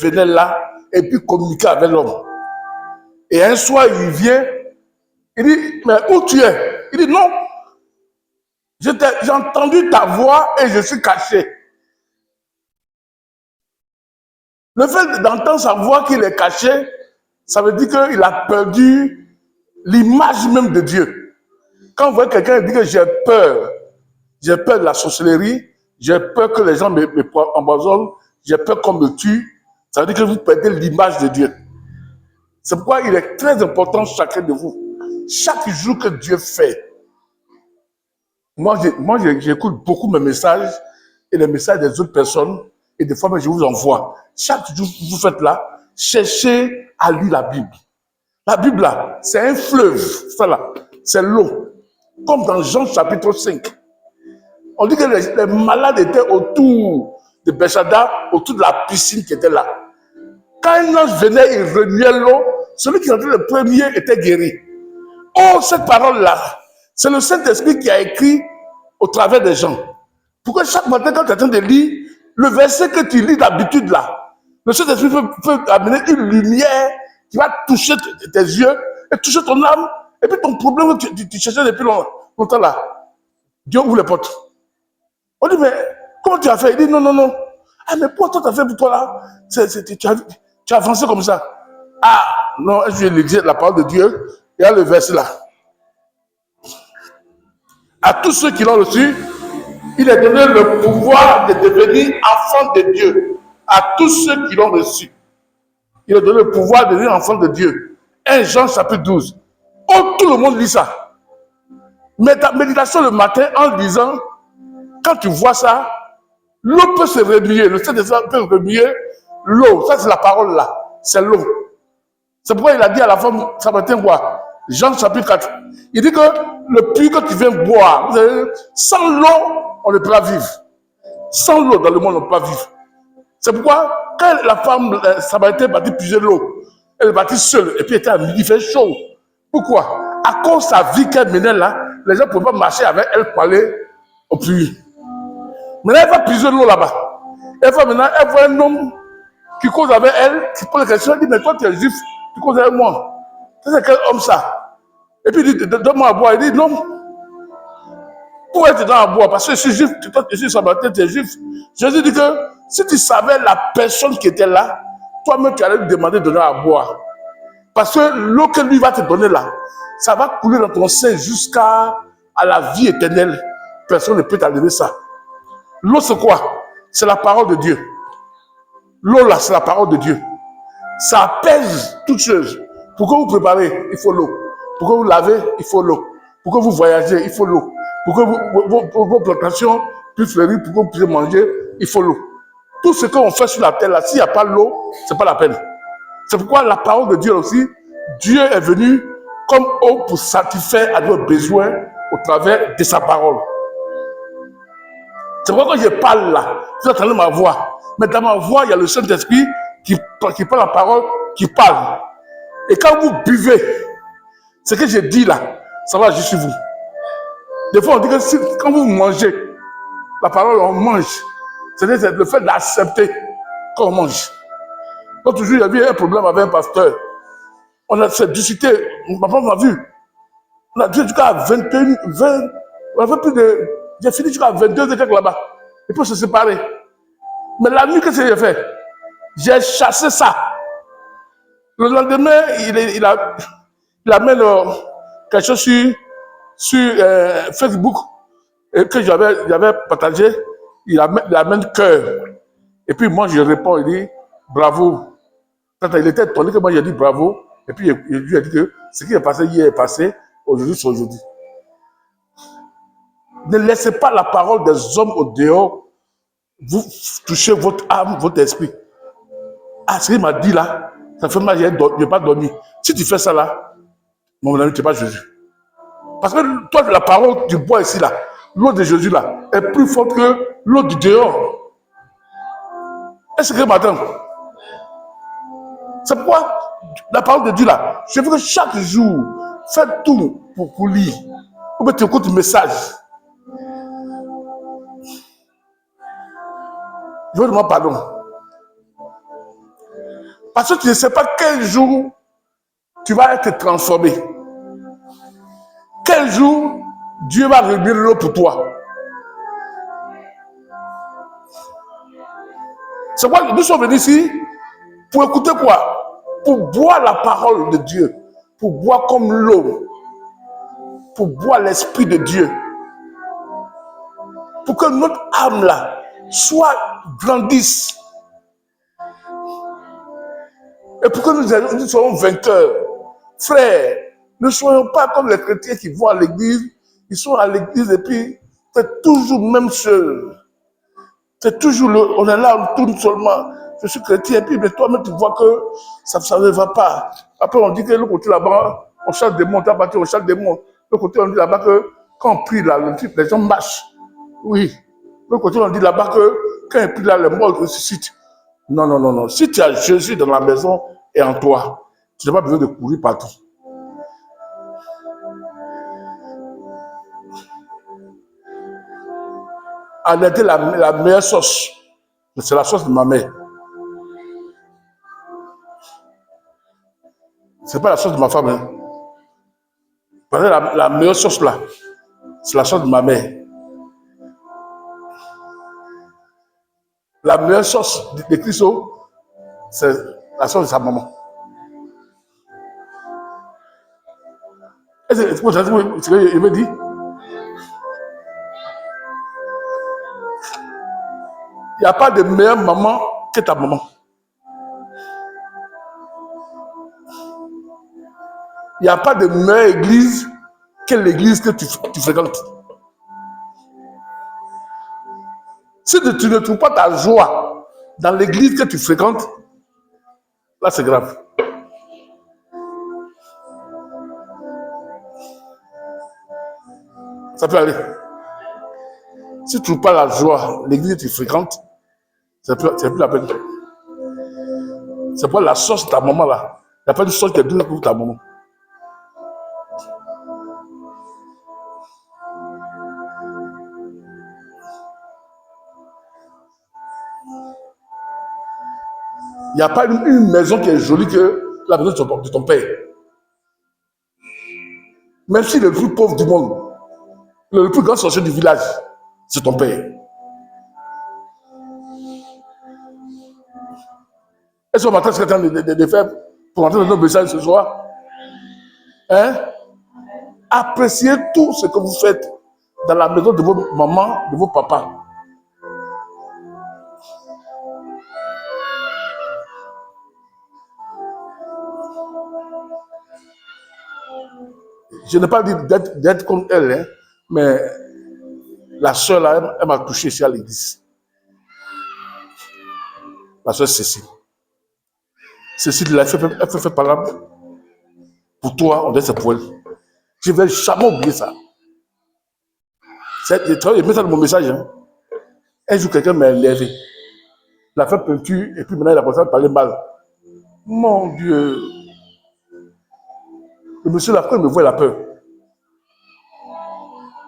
venait là et puis communiquait avec l'homme. Et un soir, il vient, il dit, mais où tu es? Il dit, non, j'ai entendu ta voix et je suis caché. Le fait d'entendre sa voix qu'il est caché, ça veut dire qu'il a perdu l'image même de Dieu. Quand vous voyez quelqu'un dire que j'ai peur de la sorcellerie, j'ai peur que les gens me empoisonnent, j'ai peur qu'on me tue, ça veut dire que vous perdez l'image de Dieu. C'est pourquoi il est très important chacun de vous. Chaque jour que Dieu fait, moi j'écoute beaucoup mes messages et les messages des autres personnes et des fois je vous envoie. Chaque jour que vous faites là, cherchez à lire la Bible. La Bible là, c'est un fleuve, ça là, c'est l'eau. Comme dans Jean chapitre 5. On dit que les malades étaient autour de Bethsaida, autour de la piscine qui était là. Quand un ange venait, il remuait l'eau, celui qui entrait le premier était guéri. Oh, cette parole-là, c'est le Saint-Esprit qui a écrit au travers des gens. Pourquoi chaque matin, quand tu es en train de lire, le verset que tu lis d'habitude là, le Saint-Esprit peut amener une lumière qui va toucher tes yeux et toucher ton âme, et puis ton problème que tu cherchais depuis longtemps là, Dieu ouvre les portes. On dit, mais comment tu as fait? Il dit, non, non, non. Ah, mais pourquoi toi tu as fait pour toi là? Tu as avancé comme ça. Ah, non, je vais lui dire la parole de Dieu. Il y a le verset là. À tous ceux qui l'ont reçu, il est donné le pouvoir de devenir enfants de Dieu. À tous ceux qui l'ont reçu, il est donné le pouvoir de devenir enfants de Dieu. 1 Jean chapitre 12. Oh, tout le monde lit ça. Mais ta méditation le matin en disant, quand tu vois ça, l'eau peut se remuer, le Saint-Esprit peut remuer l'eau. Ça, c'est la parole là. C'est l'eau. C'est pourquoi il a dit à la femme samaritaine quoi? Jean chapitre 4. Il dit que le puits que tu viens boire, sans l'eau, on ne peut pas vivre. Sans l'eau dans le monde, on ne peut pas vivre. C'est pourquoi, quand la femme samaritaine bâtit puiser l'eau, elle bâtit seule, et puis elle était à midi, il fait chaud. Pourquoi? À cause de sa vie qu'elle menait là, les gens ne pouvaient pas marcher avec elle pour aller au puits. Maintenant, elle va puiser l'eau là-bas. Elle voit un homme qui cause avec elle, qui pose la question, elle dit, mais toi tu es juif, tu causes avec moi. C'est quel homme ça? Et puis il dit, donne-moi à boire. Il dit, non. Pourquoi tu donnes à boire? Parce que je suis juif, toi tu es samaritain, tu es juif. Jésus dit que si tu savais la personne qui était là, toi-même tu allais lui demander de donner à boire. Parce que l'eau que lui va te donner là, ça va couler dans ton sein jusqu'à la vie éternelle. Personne ne peut t'enlever ça. L'eau c'est quoi? C'est la parole de Dieu. L'eau là, c'est la parole de Dieu. Ça apaise toutes choses. Pour que vous préparez, il faut l'eau. Pour que vous lavez, il faut l'eau. Pour que vous voyagez, il faut l'eau. Pour que vos plantations puissent fleurir, pour que vous puissiez manger, il faut l'eau. Tout ce qu'on fait sur la terre là, s'il n'y a pas l'eau, ce n'est pas la peine. C'est pourquoi la parole de Dieu aussi, Dieu est venu comme eau pour satisfaire à nos besoins au travers de sa parole. C'est pourquoi quand je parle là, vous entendez ma voix. Mais dans ma voix, il y a le Saint-Esprit qui prend la parole, qui parle. Et quand vous buvez, ce que j'ai dit là, ça va agir sur vous. Des fois, on dit que quand vous mangez, la parole, on mange. C'est le fait d'accepter qu'on mange. L'autre jour, il y avait un problème avec un pasteur. On a fait discuter, ma femme m'a vu. On a dit jusqu'à 21, 20, on a fait plus de. J'ai fini jusqu'à 22 et quelques là-bas. Il peut se séparer. Mais la nuit, qu'est-ce que j'ai fait? J'ai chassé ça. Le lendemain, il amène quelque chose sur Facebook que j'avais partagé. Il amène cœur. Et puis moi, je réponds, il dit bravo. Il était étonné que moi, j'ai dit bravo. Et puis il lui a dit que ce qui est passé hier est passé, aujourd'hui c'est aujourd'hui. Ne laissez pas la parole des hommes au dehors vous toucher votre âme, votre esprit. Ah, ce qu'il m'a dit là, ça fait mal, je n'ai pas dormi. Si tu fais ça là, mon ami, tu n'es pas Jésus. Parce que toi, la parole que tu bois ici là, l'eau de Jésus là, est plus forte que l'eau du dehors. Est-ce que maintenant, c'est pourquoi la parole de Dieu là, je veux que chaque jour, faites tout pour lire. Ou bien tu écoutes le message. Je veux demander pardon. Parce que tu ne sais pas quel jour tu vas être transformé. Quel jour Dieu va réduire l'eau pour toi. C'est pourquoi nous sommes venus ici pour écouter quoi? Pour boire la parole de Dieu. Pour boire comme l'eau. Pour boire l'Esprit de Dieu. Pour que notre âme là soit grandisse. Et pour que nous soyons vainqueurs. Frères, ne soyons pas comme les chrétiens qui vont à l'église. Ils sont à l'église et puis c'est toujours même seul. C'est toujours on est là, on tourne seulement. Je suis chrétien, et puis mais toi-même tu vois que ça ne va pas. Après on dit que le côté là-bas, on chasse des monts, on chasse des monts. Le côté on dit là-bas que quand on prie là, les gens marchent. Oui. Le côté on dit là-bas que quand on prie là, les morts ressuscitent. Non, non, non, non. Si tu as Jésus dans la maison et en toi, tu n'as pas besoin de courir partout. En était la meilleure sauce. C'est la sauce de ma mère. C'est pas la sauce de ma femme. Hein. La meilleure sauce là, c'est la sauce de ma mère. La meilleure sauce de Christo, c'est la sauce de sa maman. Est-ce que vous avez ce qu'il me dit? Il n'y a pas de meilleure maman que ta maman. Il n'y a pas de meilleure église que l'église que tu fréquentes. Si tu ne trouves pas ta joie dans l'église que tu fréquentes, là c'est grave. Ça peut aller. Si tu ne trouves pas la joie dans l'église que tu fréquentes, c'est plus la peine. C'est pas la sauce de ta maman là. Il n'y a pas de sauce qui est douce pour ta maman. Il n'y a pas une maison qui est jolie que la maison de ton père. Même si le plus pauvre du monde, le plus grand sorcier du village, c'est ton père. Est-ce qu'on m'attend ce de faire pour entrer dans notre message ce soir? Hein? Appréciez tout ce que vous faites dans la maison de vos mamans, de vos papas. Je n'ai pas dit d'être comme elle, hein, mais la soeur là, elle m'a touché ici à l'église. La soeur Cécile. Cécile, elle fait par là. Pour toi, on dit c'est pour elle. Je ne vais jamais oublier ça. Je mets ça dans mon message. Hein. Un jour, quelqu'un m'a élevé. Il a fait peinture et puis maintenant, il a commencé à parler mal. Mon Dieu. Le monsieur là, quand il me voit, il a peur.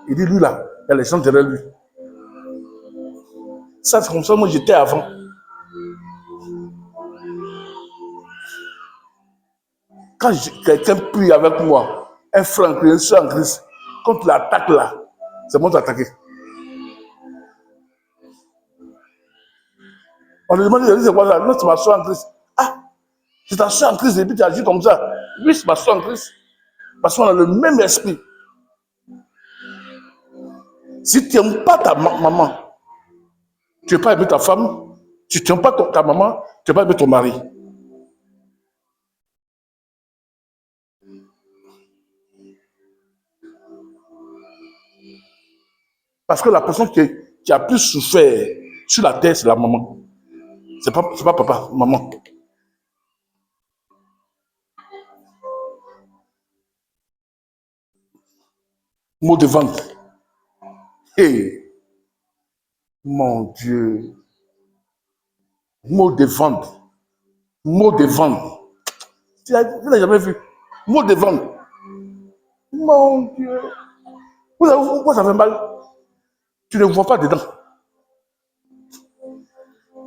Il dit, lui là, il y a les gens derrière lui. Ça, c'est comme ça, moi j'étais avant. Quand quelqu'un prie avec moi, un frère en Christ, un soeur en Christ, quand il attaque là, c'est moi qui attaquer. On lui demande, c'est quoi là? Non, c'est ma soeur en Christ. Ah, c'est ta soeur en Christ, et puis tu agis comme ça. Oui, c'est ma soeur en Christ. Parce qu'on a le même esprit. Si tu n'aimes pas ta maman, tu ne peux pas aimer ta femme. Si tu n'aimes pas ta maman, tu ne peux pas aimer ton mari. Parce que la personne qui a plus souffert sur la terre, c'est la maman. C'est pas papa, maman. Mot de vente. Hey, mon Dieu. Mot de vente. Mot de vente. Tu n'as jamais vu. Mot de vente. Mon Dieu. Pourquoi ça fait mal? Tu ne vois pas dedans.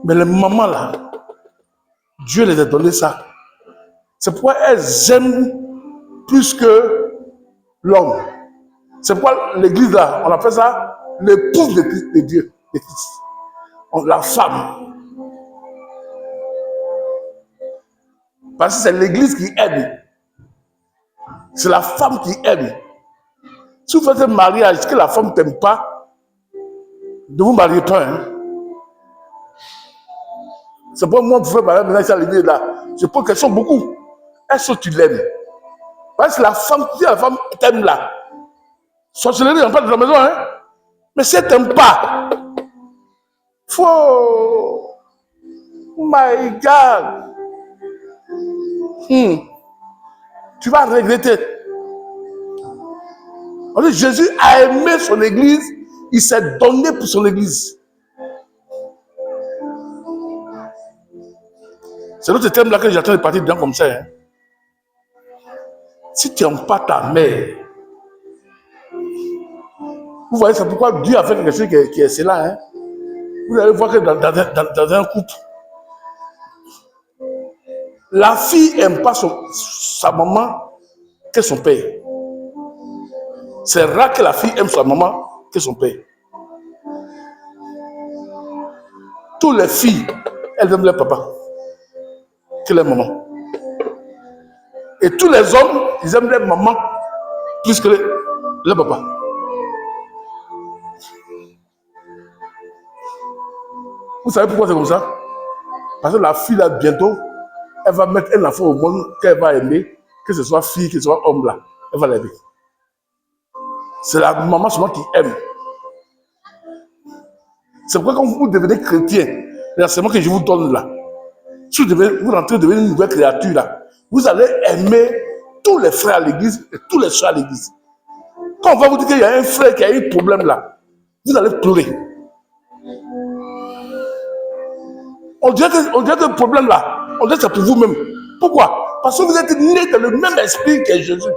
Mais les mamans là, Dieu les a donné ça. C'est pourquoi elles aiment plus que l'homme. C'est pourquoi l'église là, on appelle ça l'épouse de Dieu, de Christ. La femme. Parce que c'est l'église qui aide. C'est la femme qui aide. Si vous faites un mariage que la femme ne t'aime pas, ne vous mariez pas. Hein. C'est pourquoi moi, pour faire mariage maintenant à l'église là, je pose question beaucoup. Est-ce que tu l'aimes? Parce que la femme, si la femme t'aime là, sorcellerie, on parle de la maison, hein? Mais si elle t'aime pas, faut. Oh my God! Tu vas regretter. En fait, Jésus a aimé son église, il s'est donné pour son église. C'est l'autre thème là que j'attends de partir dedans comme ça. Hein. Si tu n'aimes pas ta mère, vous voyez, c'est pourquoi Dieu a fait quelque chose qui est cela. Hein. Vous allez voir que dans un couple, la fille n'aime pas sa maman que son père. C'est rare que la fille aime sa maman que son père. Toutes les filles, elles aiment leur papa que leur maman. Et tous les hommes, ils aiment leur maman plus que leur papa. Vous savez pourquoi c'est comme ça? Parce que la fille, là, bientôt, elle va mettre un enfant au monde qu'elle va aimer, que ce soit fille, que ce soit homme, là. Elle va l'aimer. C'est la maman seulement qui aime. C'est pourquoi quand vous devenez chrétien, l'enseignement que je vous donne là, si vous rentrez devenir une nouvelle créature là, vous allez aimer tous les frères à l'église et tous les soeurs à l'église. Quand on va vous dire qu'il y a un frère qui a eu un problème là, vous allez pleurer. On dirait que le problème là, on dirait que c'est pour vous-même. Pourquoi? Parce que vous êtes né dans le même esprit que Jésus.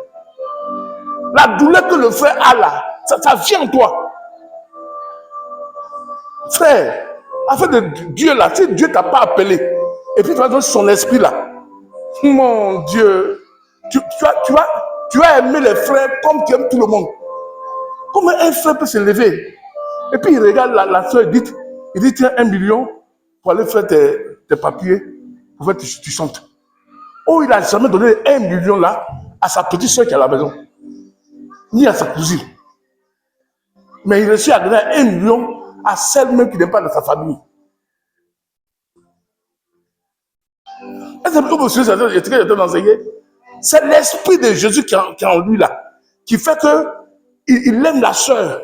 La douleur que le frère a là, ça vient en toi. Frère, afin de Dieu là, si Dieu ne t'a pas appelé, et puis tu vas donner son esprit là, mon Dieu, tu vas aimer les frères comme tu aimes tout le monde. Comment un frère peut se lever? Et puis il regarde la soeur, il dit tiens 1 million pour aller faire tes papiers, pour faire tu chantes. Oh, il n'a jamais donné 1 million là à sa petite soeur qui est à la maison, ni à sa cousine. Mais il réussit à donner 1 million à celle même qui n'est pas de sa famille. Est-ce que vous savez ce que j'étais enseigné? C'est l'esprit de Jésus qui est en lui là, qui fait qu'il aime la soeur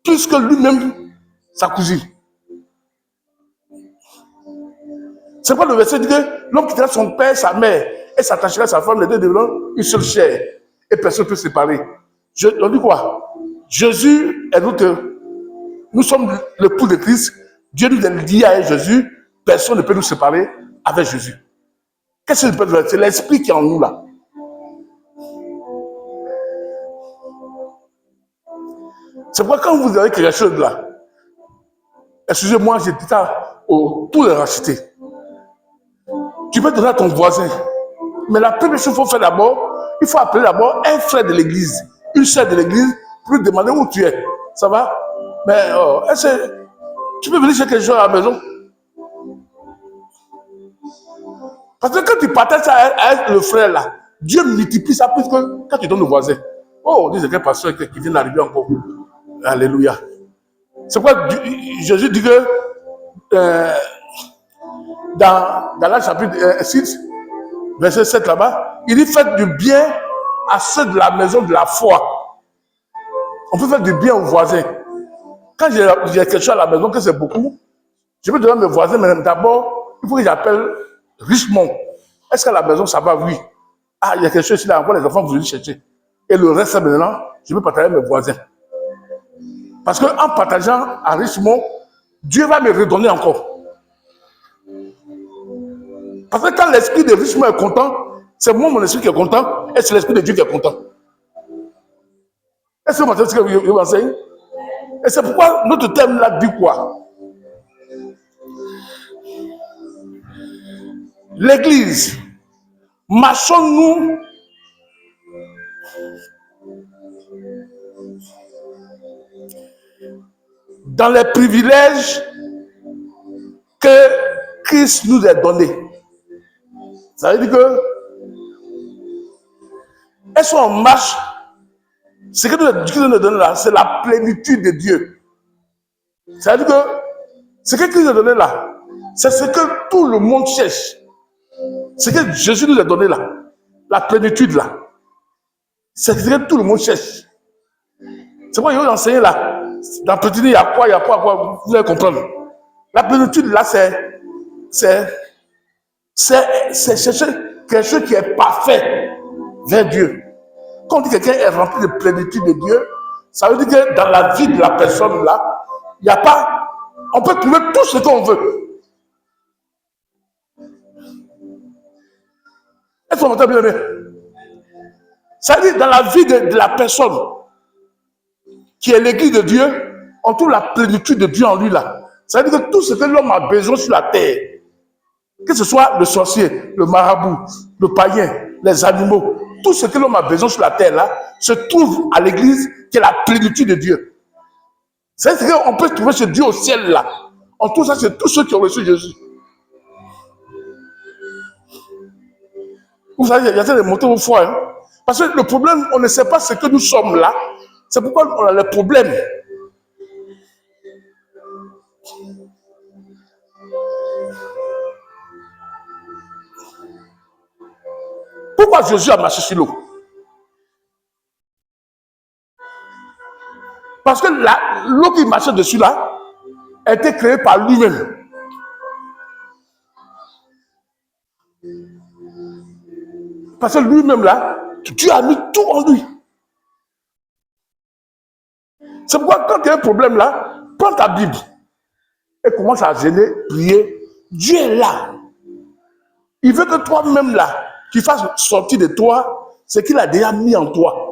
plus que lui-même, sa cousine. C'est quoi le verset dit que l'homme quittera son père, sa mère et s'attachera à sa femme, les deux deviendront une seule chair et personne ne peut se séparer. On dit quoi? Jésus est nous sommes l'époux de Christ. Dieu nous est lié à Jésus. Personne ne peut nous séparer avec Jésus. Qu'est-ce que je peux faire? C'est l'esprit qui est en nous là. C'est pourquoi quand vous avez quelque chose là, excusez-moi, j'ai dit ça pour les racheter. Tu peux donner à ton voisin. Mais la première chose qu'il faut faire d'abord, il faut appeler d'abord un frère de l'église, une sœur de l'église, pour lui demander où tu es. Ça va? Mais est-ce que tu peux venir chez quelque chose à la maison? Parce que quand tu partages ça avec le frère là, Dieu multiplie ça plus que quand tu donnes au voisin. Oh, dis quel pasteur qui vient d'arriver encore. Alléluia. C'est pourquoi Jésus dit que dans la chapitre 6, verset 7 là-bas, il dit faites du bien à ceux de la maison de la foi. On peut faire du bien aux voisins. Quand j'ai quelque chose à la maison, que c'est beaucoup, je peux donner à mes voisins, mais d'abord, il faut que j'appelle Richemont. Est-ce qu'à la maison, ça va? Oui. Ah, il y a quelque chose ici, là, encore les enfants, vous venez chercher. Et le reste, maintenant, je peux partager avec mes voisins. Parce qu'en partageant à Richemont, Dieu va me redonner encore. Parce que quand l'esprit de Richemont est content, c'est moi, mon esprit qui est content, et c'est l'esprit de Dieu qui est content. Est-ce que vous entendez ce que je vous enseigne? Et c'est pourquoi notre thème là dit quoi? L'église, marchons-nous dans les privilèges que Christ nous a donnés? Ça veut dire que, est-ce qu'on marche? Ce que Christ nous a donné là, c'est la plénitude de Dieu. Ça veut dire que ce que Christ nous a donné là, c'est ce que tout le monde cherche. Ce que Jésus nous a donné là, la plénitude là, c'est ce que tout le monde cherche. C'est pourquoi il faut enseigner là. Dans petit, il y a quoi, vous allez comprendre. La plénitude là, c'est chercher quelque chose qui est parfait vers Dieu. Quand on dit que quelqu'un est rempli de plénitude de Dieu, ça veut dire que dans la vie de la personne là, il n'y a pas, on peut trouver tout ce qu'on veut. Est-ce qu'on entend bien? Ça veut dire dans la vie de la personne qui est l'église de Dieu, on trouve la plénitude de Dieu en lui là. Ça veut dire que tout ce que l'homme a besoin sur la terre, que ce soit le sorcier, le marabout, le païen, les animaux, tout ce que l'homme a besoin sur la terre là, se trouve à l'église qui est la plénitude de Dieu. C'est-à-dire qu'on peut trouver ce Dieu au ciel là. On trouve ça chez tous ceux qui ont reçu Jésus. Vous savez, il y a des montées au foie. Hein? Parce que le problème, on ne sait pas ce que nous sommes là. C'est pourquoi on a les problèmes. Pourquoi Jésus a marché sur l'eau? Parce que l'eau qui marchait dessus là a été créée par lui-même. Parce que lui-même là, Dieu a mis tout en lui. C'est pourquoi quand tu as un problème là, prends ta Bible et commence à gêner, prier. Dieu est là. Il veut que toi-même là, tu fasses sortir de toi ce qu'il a déjà mis en toi.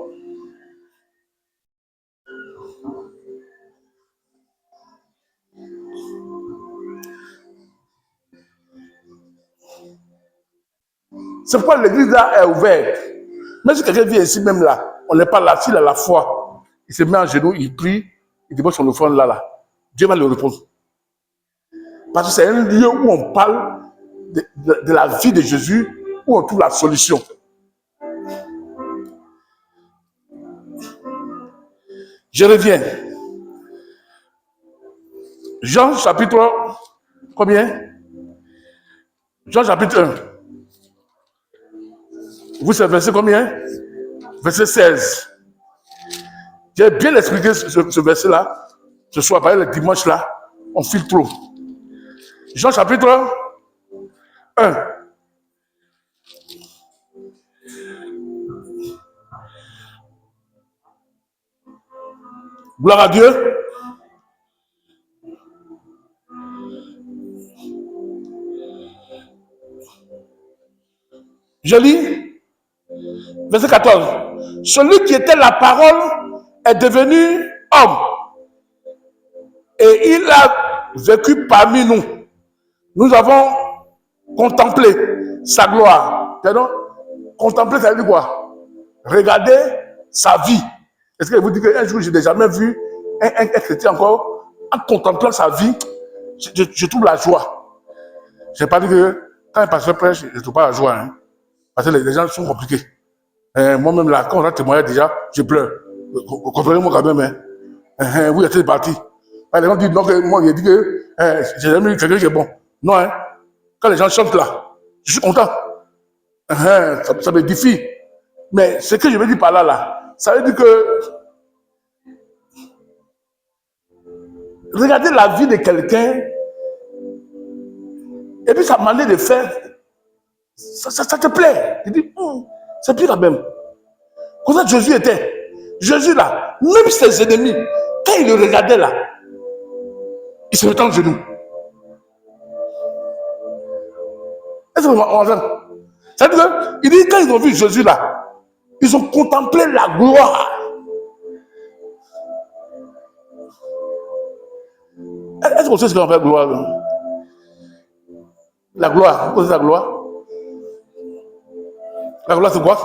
C'est pourquoi l'église là est ouverte. Mais si quelqu'un vient ici même là, on n'est pas là, s'il a la foi, il se met en genoux, il prie, il dépose son offrande là. Dieu va le répondre. Parce que c'est un lieu où on parle de la vie de Jésus, où on trouve la solution. Je reviens. Jean chapitre combien? Jean chapitre 1. Vous savez verset combien? Verset 16. J'ai bien expliqué ce verset-là. Ce soir, par le dimanche là, on file trop. Jean chapitre 1. Gloire à Dieu. Je lis verset 14. Celui qui était la parole est devenu homme. Et il a vécu parmi nous. Nous avons contemplé sa gloire. Pardon? Contempler, ça veut dire quoi? Regarder sa vie. Est-ce que je vous dis qu'un jour, je n'ai jamais vu un chrétien encore, en contemplant sa vie, je trouve la joie. Je n'ai pas dit que quand un pasteur prêche, je ne trouve pas la joie. Hein, parce que les gens sont compliqués. Moi-même, là, quand on a témoigné déjà, je pleure. Comprenez-moi quand même. Hein. Vous êtes parti. Les gens disent non, que moi, j'ai dit que j'ai jamais vu quelqu'un qui est bon. Non, hein. Quand les gens chantent là, je suis content. Ça me défie. Mais ce que je veux dire par là, ça veut dire que regarder la vie de quelqu'un et puis sa manière de faire, ça te plaît. Tu dis, c'est pire quand même. Comme ça, Jésus était. Jésus là, même ses ennemis, quand il le regardait là, il se mettait en genoux. Est-ce que vous entendez? Ça veut dire qu'il dit, quand ils ont vu Jésus là, ils ont contemplé la gloire. Est-ce qu'on sait ce qu'on appelle gloire? La gloire, vous connaissez la gloire? La gloire, c'est quoi?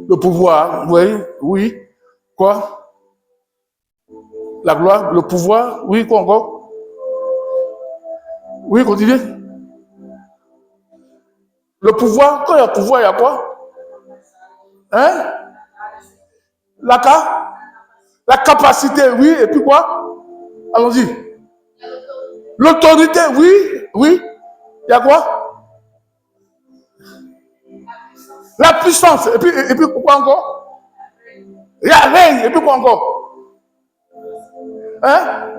Le pouvoir, oui, oui. Quoi? La gloire, le pouvoir, oui, quoi encore? Oui, continuez. Le pouvoir, quand il y a pouvoir, il y a quoi? Hein? La, la capacité, oui, et puis quoi? Allons-y. L'autorité, oui, oui. Il y a quoi? La puissance, et puis quoi encore? Il y a règne, et puis quoi encore? Hein?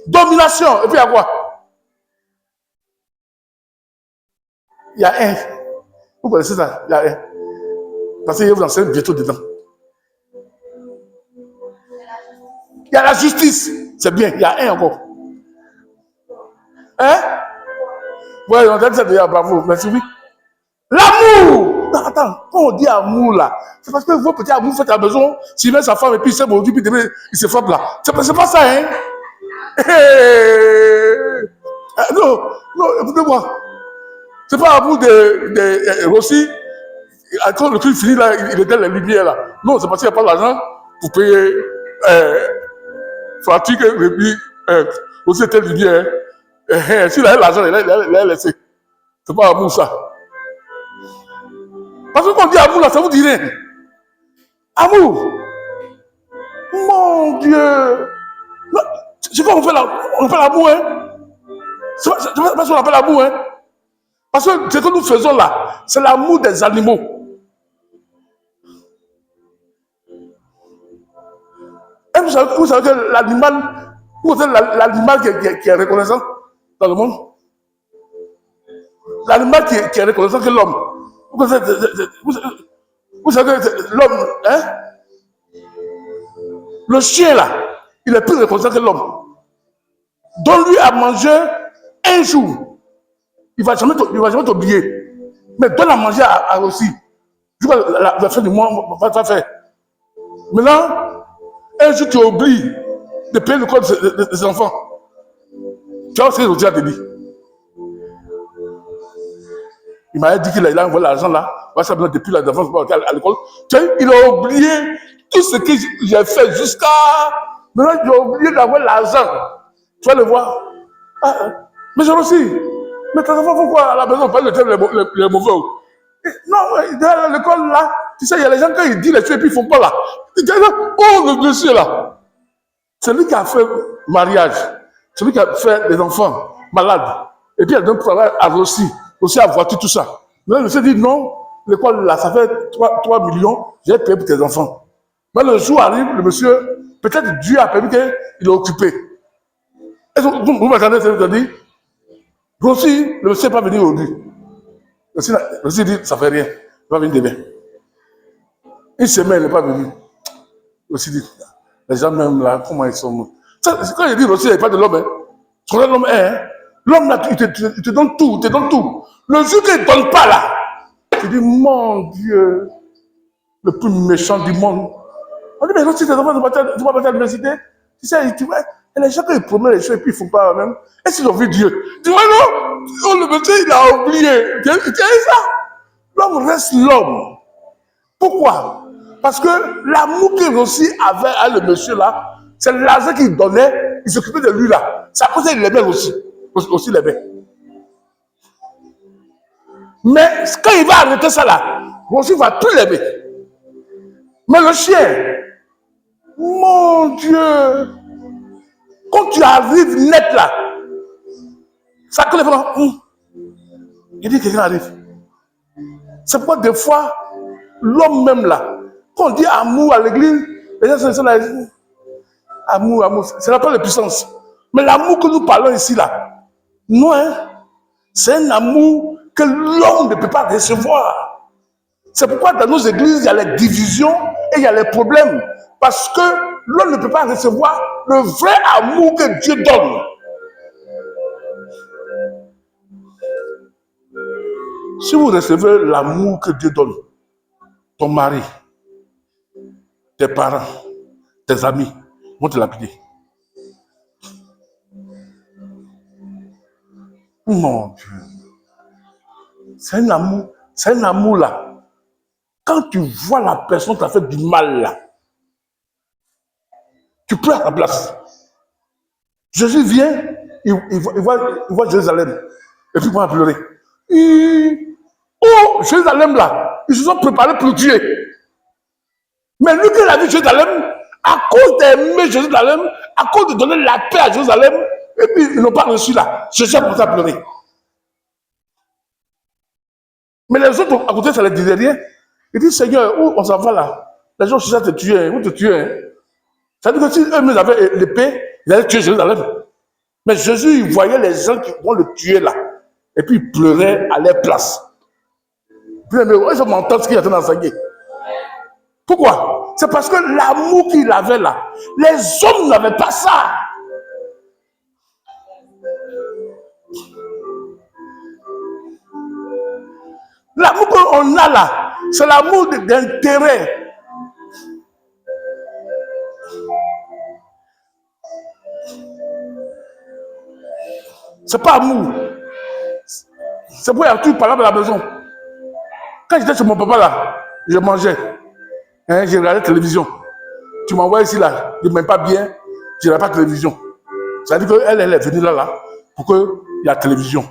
Domination, et puis il y a quoi? Il y a un. Vous connaissez ça? Il y a un. Parce que je vous enseigne bientôt dedans. Il y a la justice. C'est bien, il y a un encore. Hein? Ouais, on a dit ça déjà, bravo, merci, oui. L'amour! Non, attends, quand on dit amour là, c'est parce que vos petits amours faites à la maison, s'il met sa femme et puis il s'est mordu, puis demain, il se frappe là. C'est pas ça, hein? Non, non, écoutez-moi. C'est pas amour de Rossi. Quand le truc finit là, il était les lumières là. Non, c'est parce qu'il n'y a pas l'argent pour payer Fatigue et puis aussi était lumière. S'il avait l'argent, il a laissé. C'est pas amour ça. Parce que quand on dit amour là, ça vous dit rien. Amour. Mon Dieu. C'est quoi on fait l'amour, hein? C'est pas ce qu'on appelle l'amour, hein? Parce que ce que nous faisons là, c'est l'amour des animaux. Et vous savez que l'animal qui est reconnaissant dans le monde, l'animal qui est reconnaissant que l'homme. Vous savez que l'homme, hein? Le chien là, il est plus reconnaissant que l'homme. Donne-lui à manger un jour. Il ne va jamais t'oublier. Mais donne à manger à aussi. La fin du mois, va faire. Maintenant, un jour tu oublies de payer le code des enfants. Tu vois ce que Rosia te dit. Il m'a dit qu'il a envoyé l'argent là. Ça depuis la défense à l'école. Il a oublié tout ce que j'ai fait jusqu'à. Maintenant, il a oublié d'avoir l'argent. Tu vas le voir. Mais j'ai aussi. Mais tes enfants font quoi à la maison? Pas le thème les mauvais. Non, dans l'école là, tu sais, il y a les gens quand ils disent les choses et puis ils font pas là. Ils disent, oh le monsieur là. C'est lui qui a fait mariage. C'est lui qui a fait des enfants malades. Et puis il donne travail à Rossi, aussi à voiture, tout ça. Mais le monsieur dit non, l'école là, ça fait 3 millions, j'ai payé pour tes enfants. Mais le jour arrive, le monsieur, peut-être Dieu a permis qu'il est occupé. Vous m'entendez, c'est ce que je dis? Rossi, le monsieur n'est pas venu aujourd'hui. Le monsieur dit, ça fait rien, il va venir demain. Une semaine, il n'est pas venu. Le monsieur dit, les gens même là, comment ils sont. Quand il dit Rossi, il n'y a pas de l'homme. Hein. Son l'homme est, hein. L'homme là, il te donne tout, il te donne tout. Le jour qu'il ne donne pas là, tu dis, mon Dieu, le plus méchant du monde. On dit, mais Rossi, tes enfants ne vont pas à l'université. Tu sais, tu vois, et les gens qui promettent les choses et puis ils ne font pas eux-mêmes. Est-ce qu'ils ont vu Dieu? Tu vois, non? Oh, le monsieur, il a oublié. Tu as ça? L'homme reste l'homme. Pourquoi? Parce que l'amour que Rossi avait à le monsieur là, c'est l'argent qu'il donnait, il s'occupait de lui là. C'est à cause qu'il l'aimait aussi. Aussi l'aimait. Mais quand il va arrêter ça là, Rossi ne va plus l'aimer. Mais le chien, mon Dieu, quand tu arrives net là, ça que les gens, il dit que quelqu'un arrive. C'est pourquoi des fois, l'homme même là, quand on dit amour à l'église, les gens sont là, amour, ce n'est pas la puissance. Mais l'amour que nous parlons ici là, non, hein, c'est un amour que l'homme ne peut pas recevoir. C'est pourquoi dans nos églises, il y a les divisions et il y a les problèmes. Parce que l'homme ne peut pas recevoir le vrai amour que Dieu donne. Si vous recevez l'amour que Dieu donne, ton mari, tes parents, tes amis vont te lapider. Mon Dieu. C'est un amour là. Quand tu vois la personne qui t'a fait du mal là, tu pleures à la place. Jésus vient, il voit Jérusalem. Et puis il va pleurer. Oh, Jérusalem là, ils se sont préparés pour le tuer. Mais lui qui a vu Jérusalem, à cause d'aimer Jérusalem, à cause de donner la paix à Jérusalem, et puis ils n'ont pas reçu là. Jésus a commencé à pleurer. Mais les autres à côté, ça ne les disait rien. Ils disent, Seigneur, où on s'en va là? Les gens cherchent à te tuer, où te tuer. Ça veut dire que si eux avaient l'épée, ils allaient tuer Jérusalem. Mais Jésus, il voyait les gens qui vont le tuer là. Et puis il pleurait à leur place. Puis ils ont entendu ce qu'il était enseigné. Pourquoi? C'est parce que l'amour qu'il avait là, les hommes n'avaient pas ça. L'amour qu'on a là, c'est l'amour d'intérêt. C'est pas amour. C'est pour y tout parler à la maison. Quand j'étais chez mon papa là, je mangeais. Hein, j'ai regardé la télévision. Tu m'envoies ici là, je ne m'aime pas bien, je n'ai pas de télévision. Ça veut dire qu'elle est venue là pour qu'il y ait la télévision.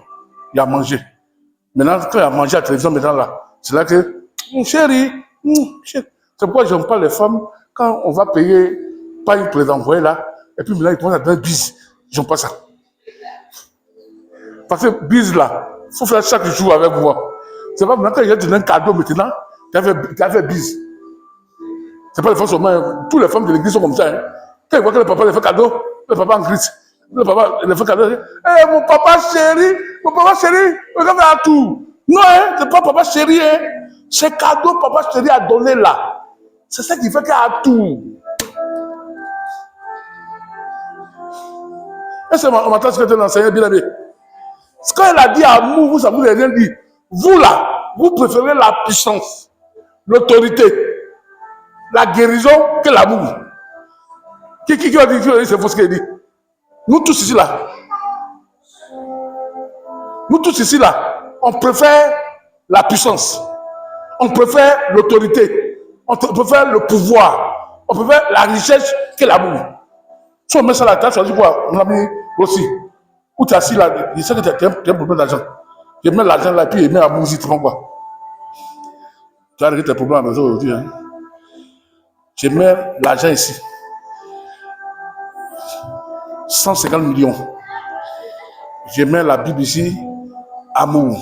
Il y a mangé. Maintenant, quand il a mangé à la télévision, maintenant là, c'est là que, chérie, c'est pourquoi je n'aime pas les femmes, quand on va payer, pas une pour les envoyer là, et puis maintenant ils commencent à donner bise. J'aime pas ça. Parce que bise là, il faut faire chaque jour avec moi. C'est pas maintenant quand j'ai donné un cadeau maintenant, tu as fait bise. C'est pas les femmes seulement, toutes les femmes de l'église sont comme ça. Hein. Quand ils voient que le papa les fait cadeau, le papa en Christ, le papa les fait cadeau, hey, mon papa chéri, regarde à tout. Non, hein, c'est pas papa chéri, hein. C'est cadeau papa chéri a donné là. C'est ça qui fait qu'il a tout. Et c'est on m'entend ce que tu as enseigné, bien aimé. Quand il a dit amour, vous, ça vous a rien dit. Vous là, vous préférez la puissance, l'autorité, la guérison que l'amour. Qui a dit que c'est faux ce qu'il dit? Nous tous ici là. Nous tous ici là, on préfère la puissance. On préfère l'autorité. On préfère le pouvoir. On préfère la richesse que l'amour. Si on met ça là, tu as choisi quoi? Mon ami aussi. Où tu es assis là, il sait que tu as un problème d'argent. Je mets l'argent là, puis il met l'amour ici, tu prends quoi? Tu as réglé tes problèmes à la maison aujourd'hui. Hein? Je mets l'argent ici. 150 millions. Je mets la Bible ici. Amour.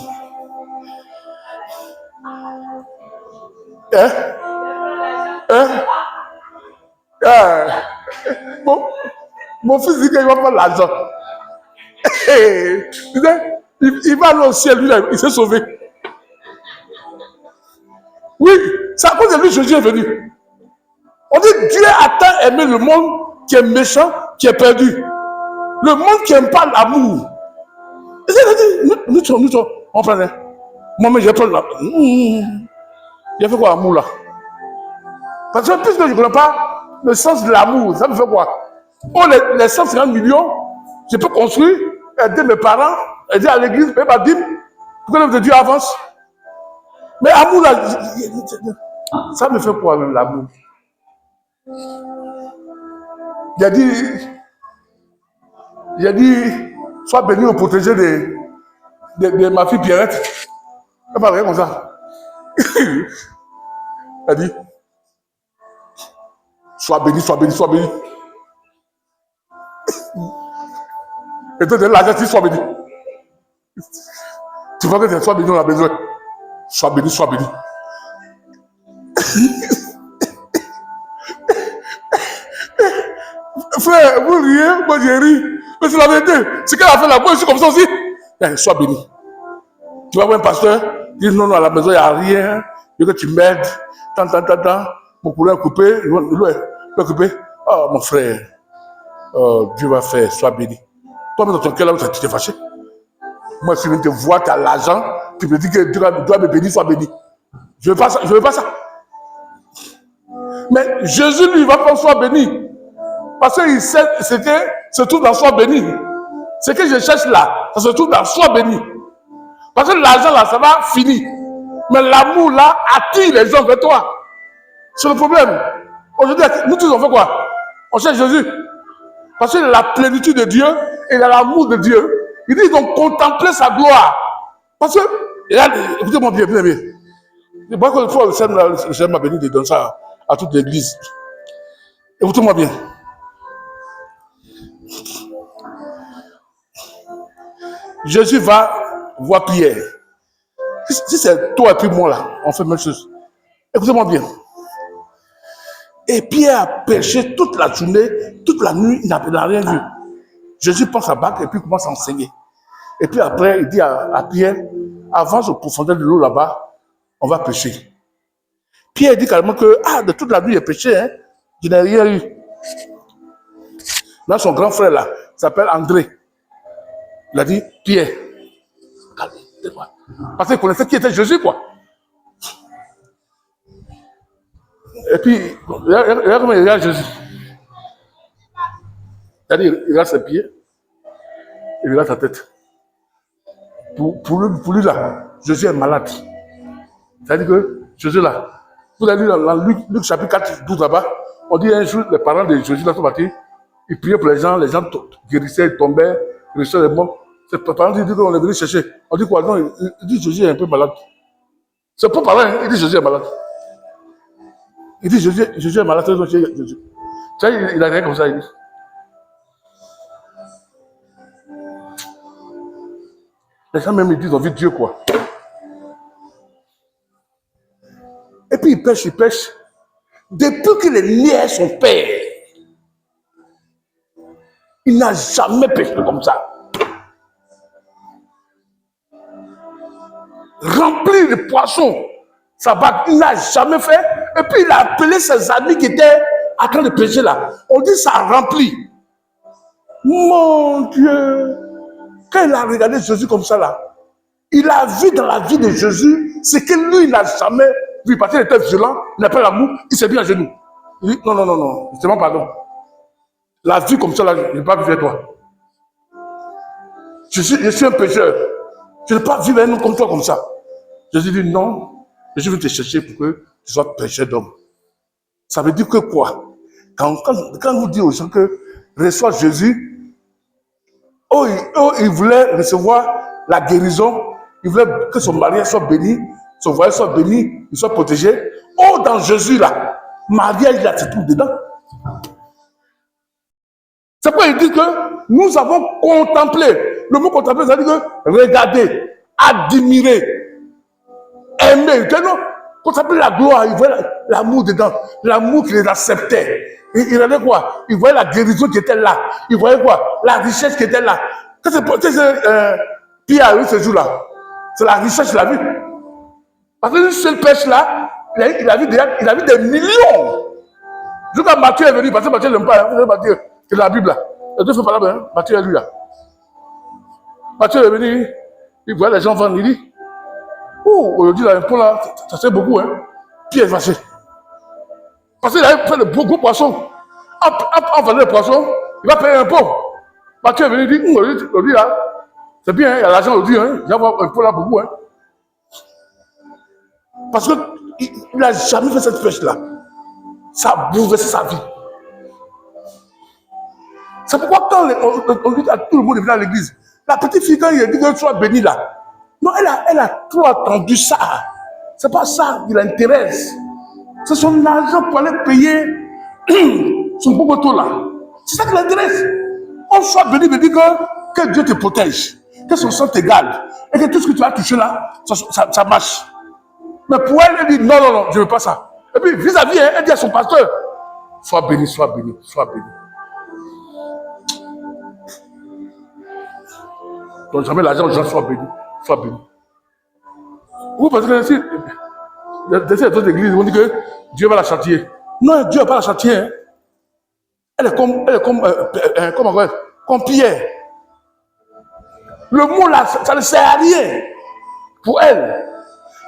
Mon fils dit qu'il ne va pas l'argent. Il va aller au ciel, lui, il s'est sauvé. Oui, c'est à cause de lui que Jésus est venu. On dit Dieu a tant aimé le monde qui est méchant, qui est perdu. Le monde qui n'aime pas l'amour. Nous, on prend. Moi-même, j'ai pris l'amour. Il a fait quoi l'amour là? Parce que puisque je ne connais pas le sens de l'amour, ça me fait quoi? Oh, les 150 millions, je peux construire, aider mes parents, aider à l'église, payer ma dîme, pour que l'œuvre de Dieu avance. Mais l'amour là, ça me fait quoi même l'amour? Il a dit, sois béni ou protégé de ma fille Pierrette. Elle parle rien comme ça. Elle a dit, sois béni, sois béni, sois béni. Et toi, tu es là, tu sois béni. Tu vois que tu sois béni, on a besoin. Sois béni, sois béni. Frère, vous riez, moi j'ai ri. Mais c'est la vérité. C'est qu'elle a fait la moi je suis comme ça aussi. Sois béni. Tu vas voir un pasteur, il dit non, à la maison, il n'y a rien. Il veut que tu m'aides. Tant. Mon poulet est coupé. Il est coupé. Oh, mon frère. Oh, Dieu va faire, sois béni. Toi, dans ton cœur, là, tu t'es fâché. Moi, si je viens te voir, tu as l'argent, tu me dis que Dieu doit me bénir, sois béni. Je ne veux pas ça. Je veux pas ça. Mais Jésus, lui, il va pas sois béni. Parce qu'il sait ce que se trouve dans sois béni. Ce que je cherche là, ça se trouve dans sois béni. Parce que l'argent là, ça va finir. Mais l'amour là attire les gens vers toi. C'est le problème. Aujourd'hui, nous tous on fait quoi? On cherche Jésus. Parce qu'il a la plénitude de Dieu et il a l'amour de Dieu. Il dit ils ont contemplé sa gloire. Parce que, écoutez-moi bien, bien, bien. Moi, quand le Seigneur m'a béni de donner ça à toute l'église. Écoutez-moi bien. Jésus va voir Pierre. Si c'est toi et puis moi là, on fait la même chose. Écoutez-moi bien. Et Pierre a péché toute la journée, toute la nuit, il n'a rien vu. Jésus prend sa bague et puis commence à enseigner. Et puis après, il dit à Pierre, avance au profondeur de l'eau là-bas, on va pêcher. Pierre dit carrément que, de toute la nuit, il a péché, hein, je n'ai rien eu. Là, son grand frère là, s'appelle André. Il a dit, Pierre, calme-toi. Parce qu'il connaissait qui était Jésus, quoi. Et puis, regarde comment il regarde Jésus. C'est-à-dire, il regarde ses pieds, il regarde sa tête. Pour lui là, Jésus est malade. C'est-à-dire que Jésus là, vous avez lu dans Luc chapitre 4, 12 là-bas, on dit un jour, les parents de Jésus là sont partis, ils priaient pour les gens guérissaient, ils tombaient, ils réussissaient les morts. Ses parents disent qu'on est venu chercher. On dit quoi? Non, il dit Jésus est un peu malade. C'est pas pareil, il dit Jésus est malade. Il dit Jésus est malade, Jésus. Tu sais, il a rien comme ça, il dit. Les gens même ils disent, on vit Dieu quoi. Et puis il pêche. Depuis qu'il est né à son père, il n'a jamais pêché comme ça. Remplir de poissons, sa bague, il n'a jamais fait. Et puis il a appelé ses amis qui étaient en train de pêcher là. On dit ça remplit. Mon Dieu! Quand il a regardé Jésus comme ça là, il a vu dans la vie de Jésus ce que lui il n'a jamais vu. Parce qu'il était violent, il n'a pas l'amour, il s'est mis à genoux. Il dit non, justement pardon. La vie comme ça là, je n'ai pas vivre avec toi. Je suis un pécheur. Je n'ai pas vivre avec un homme comme toi comme ça. Jésus dit non, je vais te chercher pour que tu sois pécheur d'homme. Ça veut dire que quoi? Quand vous dites aux gens que reçoit Jésus, il voulait recevoir la guérison, il voulait que son mariage soit béni, son voyage soit béni, il soit protégé. Dans Jésus là, Maria il a tout dedans. C'est pourquoi il dit que nous avons contemplé. Le mot contempler, ça veut dire que regarder, admirer, aimer. Non, contempler la gloire, il voyait l'amour dedans, l'amour qui les acceptait. Il regardait quoi? Il voyait la guérison qui était là. Il voyait quoi? La richesse qui était là. Quand Pierre a eu ce jour-là, c'est la richesse qu'il a vu. Parce qu'une seule pêche là, il a vu des millions. Jusqu'à Matthieu est venu, parce que Matthieu n'aime pas, Matthieu, c'est la Bible là. Les deux font pas là, Matthieu est lui là. Matthieu est venu, il voit les gens vendre, il dit, aujourd'hui là, un peu là, ça fait beaucoup, hein. Pierre est fâché. Parce qu'il a fait de gros poissons. En vendant les poissons, il va payer un pot. Matthieu est venu, il dit, aujourd'hui là, c'est bien, il y a l'argent aujourd'hui, hein. Il va avoir un pot là beaucoup, hein. Parce qu'il n'a jamais fait cette pêche là. Ça a bouleversé sa vie. C'est pourquoi quand on dit à tout le monde de venir à l'église, la petite fille, quand il a dit que tu sois bénie là, non, elle a trop attendu ça. C'est pas ça qui l'intéresse. C'est son argent pour aller payer son bogoto là. C'est ça qui l'intéresse. On soit béni veut dire que Dieu te protège, que son sang te garde, et que tout ce que tu as touché là, ça marche. Mais pour elle, elle dit non, je ne veux pas ça. Et puis vis-à-vis, elle dit à son pasteur, sois béni, sois béni, sois béni. Donc jamais l'argent aux gens soient bénis, soient bénis. Vous parce que si dans cette église, on dit que Dieu va la châtier. Non, Dieu ne va pas la châtier. Hein. Elle est comme Pierre. Le mot là, ça ne sert à rien pour elle.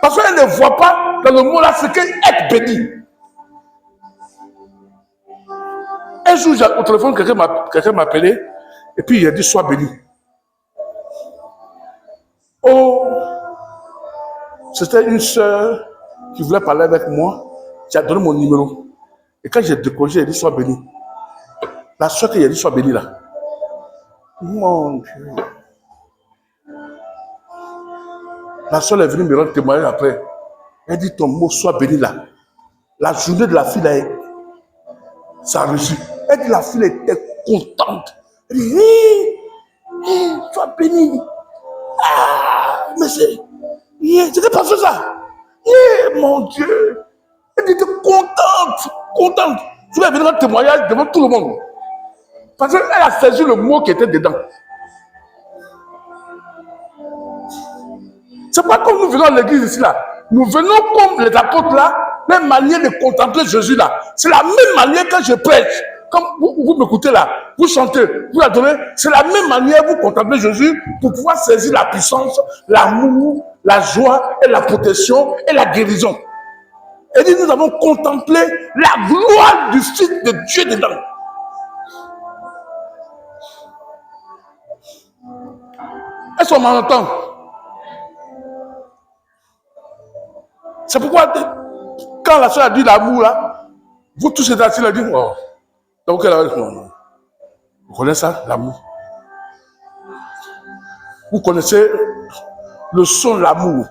Parce qu'elle ne voit pas dans le mot là ce qu'est être béni. Un jour, au téléphone, quelqu'un m'a appelé et puis il a dit sois béni. C'était une sœur qui voulait parler avec moi, qui a donné mon numéro. Et quand j'ai décroché, elle dit sois béni. La sœur qui a dit sois béni là. Mon Dieu. La sœur est venue me rendre témoignage après. Elle dit ton mot sois béni là. La journée de la fille là, ça a reçu. Elle dit la fille était contente. Elle dit sois béni. Ah, mais c'était pas fait ça. Mon Dieu. Elle était contente. Je vais venir rendre témoignage devant tout le monde. Parce qu'elle a saisi le mot qui était dedans. C'est pas comme nous venons à l'église ici là. Nous venons comme les apôtres là, même manière de contempler Jésus là. C'est la même manière que je prêche. Comme vous m'écoutez là, vous chantez, vous adorez, c'est la même manière que vous contemplez Jésus pour pouvoir saisir la puissance, l'amour, la joie et la protection et la guérison. Et dit, nous avons contemplé la gloire du Fils de Dieu dedans. Est-ce qu'on m'entend? C'est pourquoi, quand la soeur a dit l'amour, là, vous tous êtes assis, elle a dit, oh, donc elle a dit, non. Vous connaissez ça, l'amour? Vous connaissez le son de l'amour,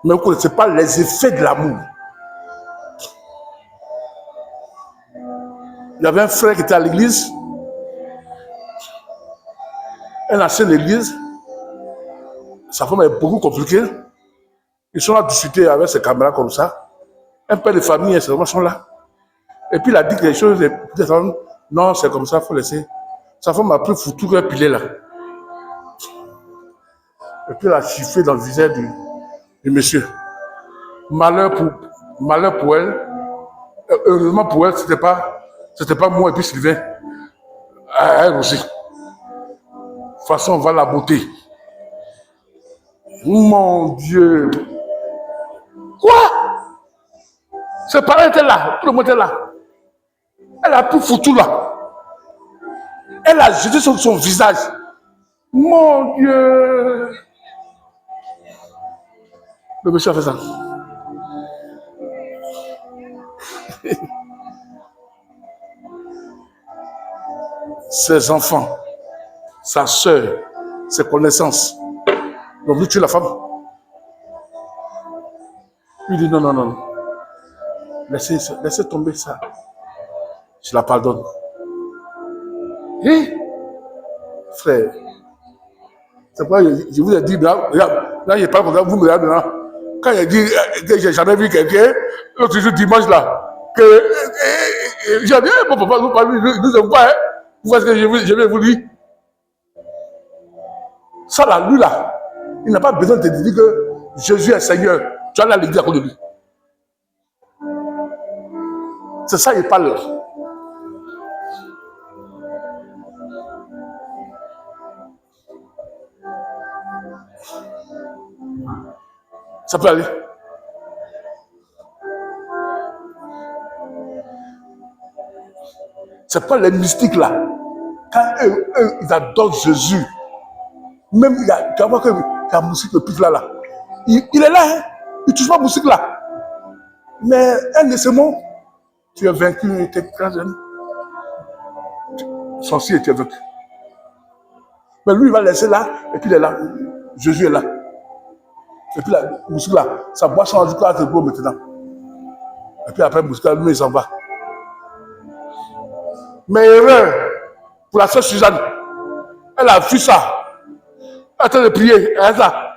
mais vous ne connaissez pas les effets de l'amour. Il y avait un frère qui était à l'église, un ancien d'église, sa femme est beaucoup compliquée. Ils sont là discuter avec ses caméras comme ça. Un père de famille, ces gens sont là. Et puis il a dit quelque chose, et non, c'est comme ça, il faut laisser. Sa femme a pris foutu qu'un pilet là. Et puis elle a chiffré dans le visage du monsieur. Malheur pour elle. Heureusement pour elle, c'était pas moi et puis Sylvain. Elle aussi. De toute façon, on va la beauté. Mon Dieu. Quoi? Ses parents étaient là, tout le monde était là. Elle a tout foutu là. Elle a jeté sur son visage. Mon Dieu. Le monsieur a fait ça. Ses enfants, sa soeur, ses connaissances. Donc, lui tuer la femme. Il dit non. Laissez tomber ça. Je la pardonne. Frère, c'est pourquoi je vous ai dit, là il parle comme ça, vous me regardez là. Quand il dit que j'ai jamais vu quelqu'un, l'autre jour dimanche là, que j'ai dit, mon papa, nous parlons, nous aimons pas, hein. Vous voyez ce que je vais vous dire. Ça là, lui là, il n'a pas besoin de te dire que Jésus est Seigneur. Tu as là l'église à côté de lui. C'est ça, il parle. Ça peut aller. C'est pas les mystiques là. Quand eux, ils adorent Jésus. Même il y a, tu vas voir que la musique, le pif là. Il est là, hein. Il ne touche pas la musique là. Mais un de ces mots, tu es vaincu, tu es très jeune. Sorcier, tu es vaincu. Mais lui, il va laisser là, et puis il est là. Jésus est là. Et puis la musique là, sa voix change du coup à tes beau maintenant. Et puis après, la musique là, lui, il s'en va. Mais erreur pour la sœur Suzanne. Elle a vu ça. Elle est en train de prier. Elle est là.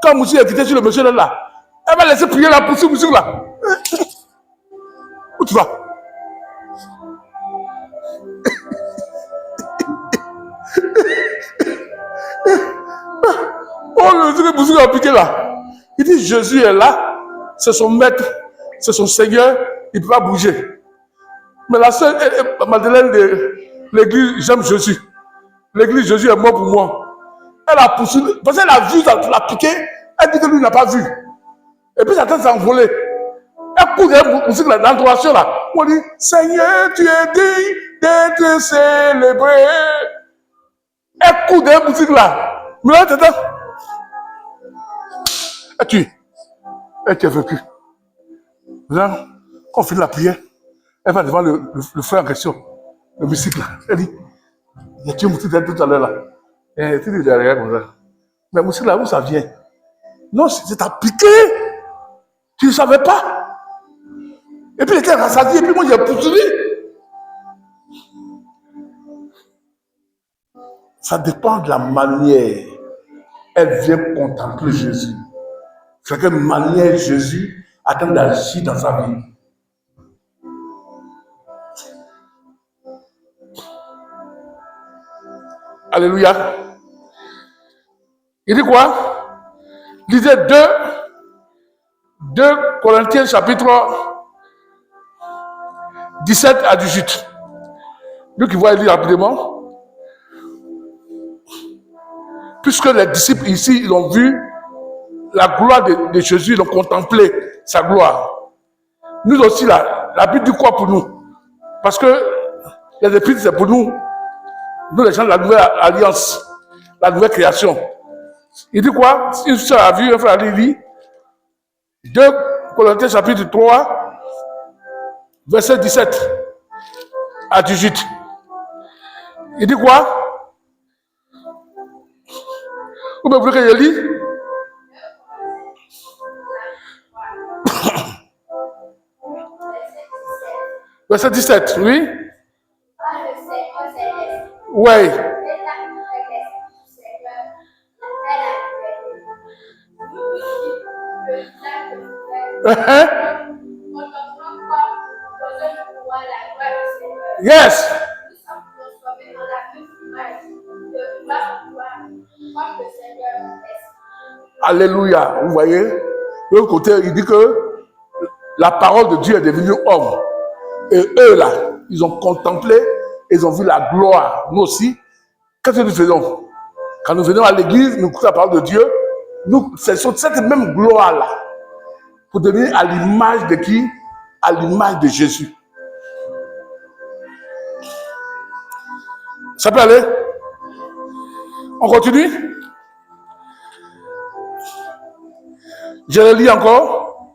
Quand la musique est quittée sur le monsieur là, elle va laisser prier la pour cette musique là. Où tu vas? Oh, le musique a piqué là. Il dit Jésus est là, c'est son maître, c'est son Seigneur, il ne peut pas bouger. Mais la sœur Madeleine de l'église, j'aime Jésus. L'église, Jésus est mort pour moi. Elle a poussé, parce qu'elle a vu, elle l'a piqué, elle dit que lui n'a pas vu. Et puis sa tête s'est envolée. Elle court la musique là, dans l'adoration là. On dit Seigneur, tu es digne d'être célébré. Elle court la musique là. Mais là, elle tue. Elle qui est vaincue. Maintenant, quand on finit la prière, elle va devant le frère en question, le musique là. Elle dit, il y a tué Moussi tout à l'heure là. Et tu dis derrière comme ça. Mais Moussi là, où ça vient? Non, c'est à piquer. Tu ne savais pas. Et puis il était rassasié, et puis moi j'ai poursuivi. Ça dépend de la manière. Elle vient contempler Jésus. C'est quelle manière Jésus a d'agir dans sa vie. Alléluia. Il dit quoi? Lisez 2 Corinthiens chapitre 17 à 18. Lui qui va lire rapidement. Puisque les disciples ici, ils ont vu la gloire de Jésus, ils ont contemplé sa gloire. Nous aussi, la Bible dit quoi pour nous? Parce que les épîtres, c'est pour nous. Nous, les gens de la nouvelle alliance, la nouvelle création. Il dit quoi? Une soeur a vu, un frère a dit, 2 Corinthiens chapitre 3, verset 17 à 18. Il dit quoi? Vous voulez que je lis? Verset 17, oui? Oui. Yes. Alléluia. Vous voyez, de l'autre côté, il dit que la parole de Dieu est devenue homme. Et eux là, ils ont contemplé, ils ont vu la gloire. Nous aussi, qu'est-ce que nous faisons? Quand nous venons à l'église, nous écoutons la parole de Dieu, nous cessons cette même gloire-là pour devenir à l'image de qui? À l'image de Jésus. Ça peut aller? On continue? Je le lis encore.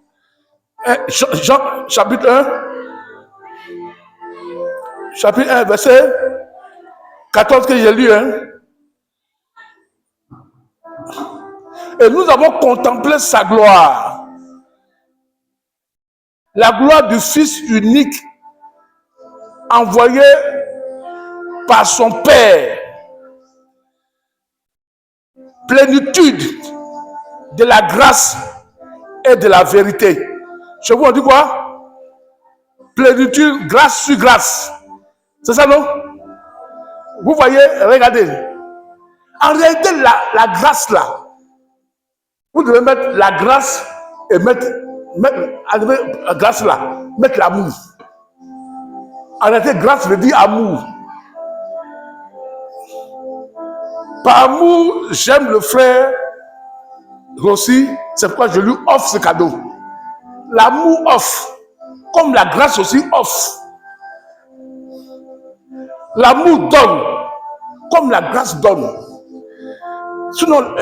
Jean, chapitre 1. Chapitre 1, verset 14 que j'ai lu. Hein? Et nous avons contemplé sa gloire. La gloire du Fils unique envoyé par son Père. Plénitude de la grâce et de la vérité. Chez vous, on dit quoi? Plénitude, grâce sur grâce. C'est ça, non? Vous voyez, regardez. En réalité, la grâce là, vous devez mettre la grâce et mettre la grâce là, mettre l'amour. En réalité, grâce veut dire amour. Par amour, j'aime le frère Rossi, c'est pourquoi je lui offre ce cadeau. L'amour offre, comme la grâce aussi offre. L'amour donne, comme la grâce donne. Sinon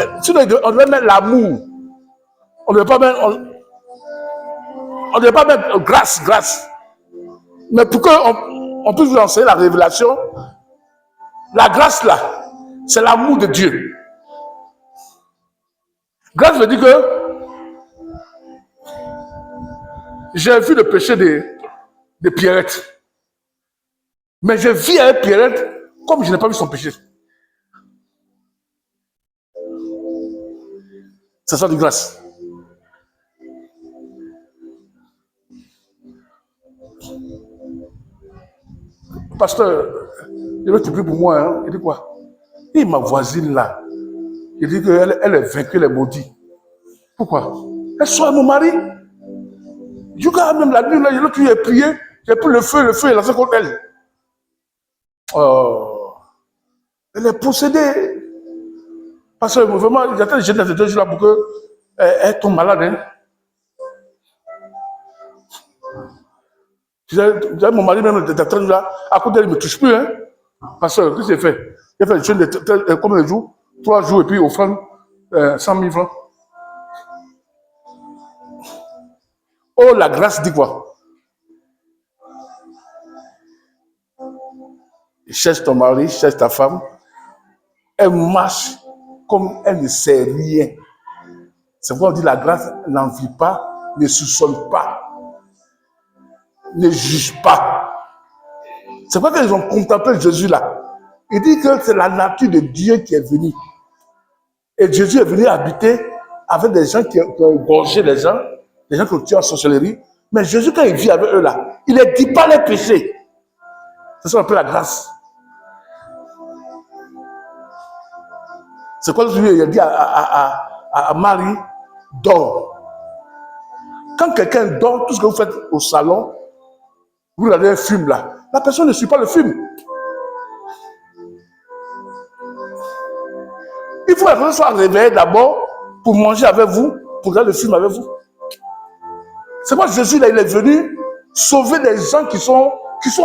on devait mettre l'amour. On ne devait pas mettre grâce. Mais pour qu'on puisse vous enseigner la révélation, la grâce là, c'est l'amour de Dieu. Grâce veut dire que j'ai vu le péché de Pierrette. Mais je vis avec Pierrette comme je n'ai pas vu son péché. C'est ça de grâce. Pasteur, je veux te prier pour moi. Hein. Il dit quoi? Il dit ma voisine là. Il dit qu'elle est vaincue, elle est maudite. Pourquoi? Elle soit mon mari. Je regarde même la nuit, là, j'ai prié, j'ai pris le feu est lancé contre elle. Oh, elle est possédée. Parce que vraiment, j'attends ces 2 jours là pour qu'elle tombe malade. Hein. Mon mari même était là, à côté d'elle, il ne me touche plus. Hein. Parce que, qu'est-ce qu'il a fait? Il a fait le jeûne de combien de jours? 3 jours et puis offrande 100 000 francs. Oh, la grâce dit quoi? Cherche ton mari, cherche ta femme. Elle marche comme elle ne sait rien. C'est pourquoi on dit la grâce n'envie pas, ne soupçonne pas, ne juge pas. C'est pourquoi ils ont contemplé Jésus là. Il dit que c'est la nature de Dieu qui est venue. Et Jésus est venu habiter avec des gens qui ont égorgé les gens qui ont tué en sorcellerie. Mais Jésus, quand il vit avec eux là, il ne dit pas les péchés. C'est ça qu'on appelle la grâce. C'est quoi il a dit à Marie, dors. Quand quelqu'un dort, tout ce que vous faites au salon, vous regardez un film là, la personne ne suit pas le film. Il faut que la personne soit réveillée d'abord pour manger avec vous, pour regarder le film avec vous. C'est moi Jésus là, il est venu sauver des gens qui sont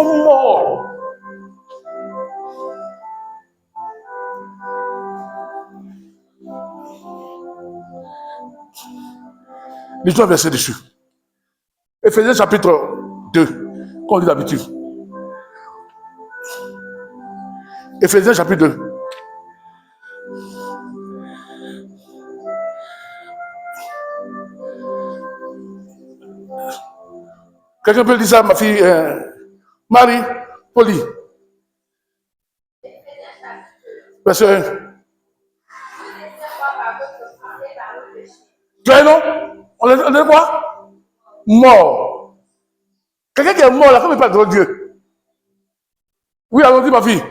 morts. Lisons un verset dessus. Éphésiens chapitre 2, comme on dit d'habitude. Éphésiens chapitre 2. Quelqu'un peut dire ça, ma fille Marie, Poli. Verset 1. Tu as un nom? On est quoi? Mort. Quelqu'un qui est mort là, comme il parle de Dieu. Oui, allons-y, ma fille.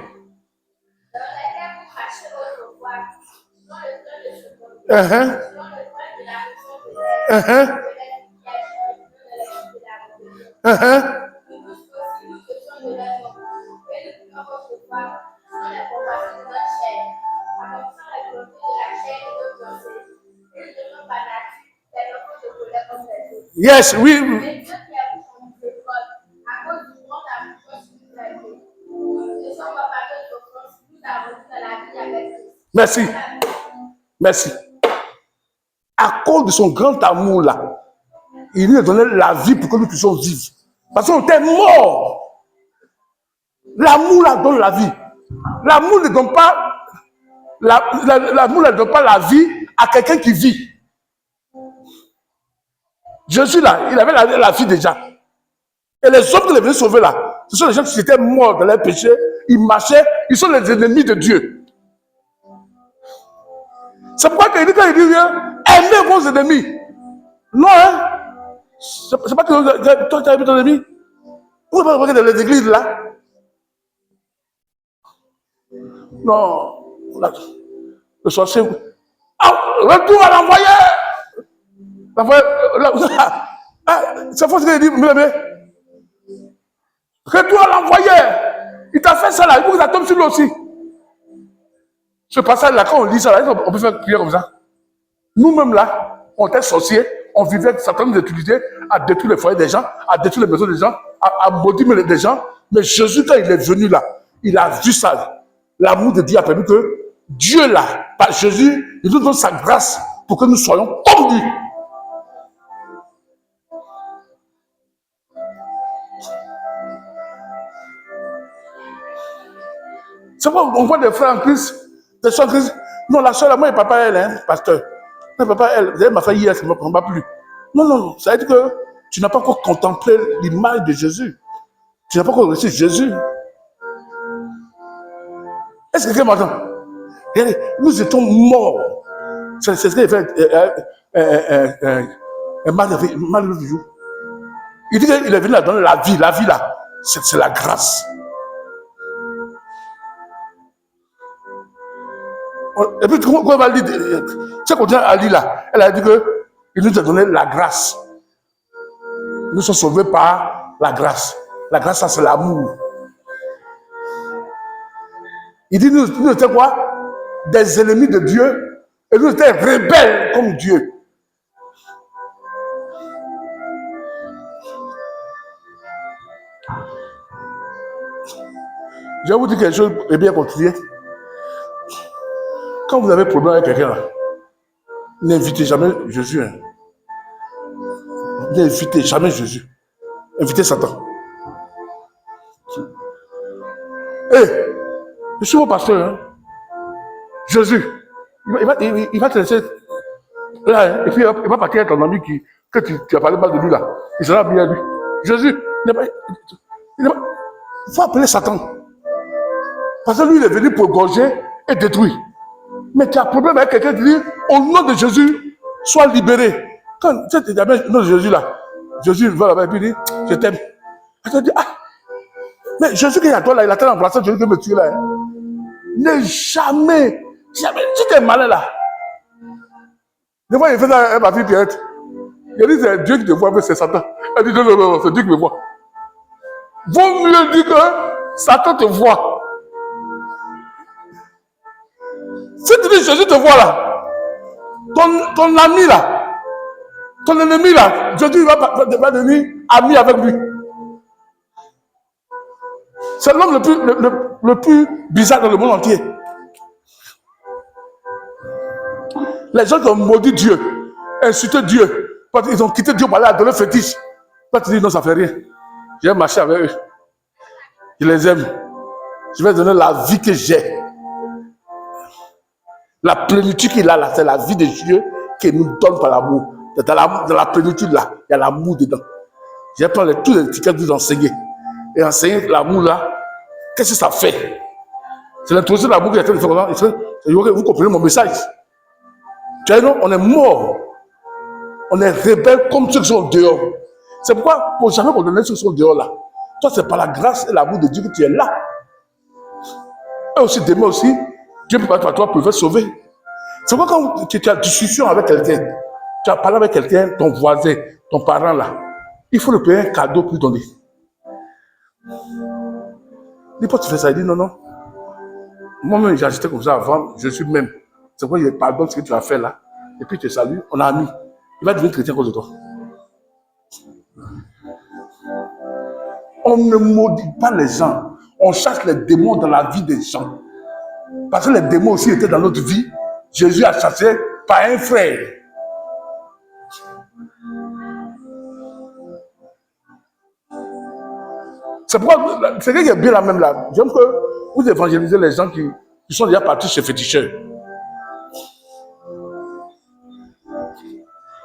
Yes, oui. Merci. Merci. À cause de son grand amour là, il nous a donné la vie pour que nous puissions vivre. Parce qu'on était morts. L'amour là donne la vie. L'amour ne donne pas l'amour ne donne pas la vie à quelqu'un qui vit. Jésus là, il avait la vie déjà. Et les hommes qu'il est venu sauver là, ce sont les gens qui étaient morts dans leur péché. Ils marchaient, ils sont les ennemis de Dieu. C'est pourquoi quand il dit rien, aimez vos ennemis. Non, hein? C'est pas que toi tu as aimé ton ennemi. Vous ne pouvez pas regarder dans les églises là. Non, le sorcier. Ah, retour à l'envoyé. C'est faux ce qu'il dit, mais retour à l'envoyé. Il t'a fait ça là, il faut que ça tombe sur lui aussi. Ce passage là, quand on lit ça là, on peut faire prier comme ça. Nous-mêmes là, on était sorciers, on vivait avec certaines utilités à détruire les foyers des gens, à détruire les maisons des gens, à maudire des gens. Mais Jésus, quand il est venu là, il a vu ça. L'amour de Dieu a permis que Dieu là, par Jésus, il nous donne sa grâce pour que nous soyons comme lui. C'est pourquoi on voit des frères en Christ, des soeurs en Christ. Non, la soeur, moi, et papa, elle, hein, pasteur. Non, papa, elle m'a fait hier, ça ne me prend pas plus. Non, non, ça veut dire que tu n'as pas encore contemplé l'image de Jésus. Tu n'as pas encore reçu Jésus. Est-ce que quelqu'un m'entend? Nous étions morts. C'est ce qu'il fait. Il dit qu'il est venu à donner la vie. La vie là, c'est la grâce. Et puis, quand on va lire, tu sais qu'on a lu là, elle a dit qu'il nous a donné la grâce. Nous sommes sauvés par la grâce. La grâce, ça, c'est l'amour. Il dit, nous étions quoi? Des ennemis de Dieu. Et nous étions rebelles comme Dieu. Je vais vous dire quelque chose et bien continuer. Quand vous avez problème avec quelqu'un, n'invitez jamais Jésus. Hein. N'invitez jamais Jésus. Invitez Satan. Je suis mon pasteur. Hein. Jésus, il va te laisser là, hein, et puis il va partir avec ton ami que tu as parlé mal de lui là. Il sera bien lui. Jésus, il faut appeler Satan. Parce que lui, il est venu pour gorger et détruire. Mais tu as un problème avec quelqu'un qui dit, au nom de Jésus, sois libéré. Quand tu dis, au nom de Jésus là, Jésus va là-bas et puis il dit, je t'aime. Et tu dis, ah, mais Jésus qui est à toi là, il a tellement embrassé Jésus qui me tue là. Hein. Ne jamais, si tu es malin là. Des fois, il fait ça à ma fille Pierrette. Il dit, c'est Dieu qui te voit, mais c'est Satan. Elle dit, non, c'est Dieu qui me voit. Vaut mieux dire que Satan te voit. Si tu dis, Jésus te voit là, ton ami là, ton ennemi là, Jésus va devenir ami avec lui. C'est l'homme le plus bizarre dans le monde entier. Les gens qui ont maudit Dieu, insulté Dieu, parce qu'ils ont quitté Dieu pour aller adorer fétiche. Toi, tu dis non, ça ne fait rien. Je vais marcher avec eux. Je les aime. Je vais donner la vie que j'ai. La plénitude qu'il a là, c'est la vie de Dieu qui nous donne par l'amour. Dans la plénitude là, il y a l'amour dedans. Je vais prendre tous les tickets pour vous enseigner. Et enseigner l'amour là, qu'est-ce que ça fait? C'est l'introduction de l'amour qui est en train de faire. Vous comprenez mon message? Tu vois, on est mort. On est rebelles comme ceux qui sont dehors. C'est pourquoi, pour jamais condamner ceux qui sont dehors là. Toi, c'est par la grâce et l'amour de Dieu que tu es là. Et aussi, demain aussi, Dieu peut pas toi pour te sauver. C'est pourquoi quand tu as une discussion avec quelqu'un, tu as parlé avec quelqu'un, ton voisin, ton parent là, il faut lui payer un cadeau pour donner. Dis pas tu fais ça, il dit non. Moi-même, j'ai acheté comme ça avant, je suis même. C'est pourquoi il pardonne ce que tu as fait là. Et puis tu salues, on a ami. Il va devenir chrétien à cause de toi. On ne maudit pas les gens. On chasse les démons dans la vie des gens. Parce que les démons aussi étaient dans notre vie. Jésus a chassé par un frère. C'est pourquoi, c'est qui est bien la même là. J'aime que vous évangélisez les gens qui sont déjà partis chez féticheurs.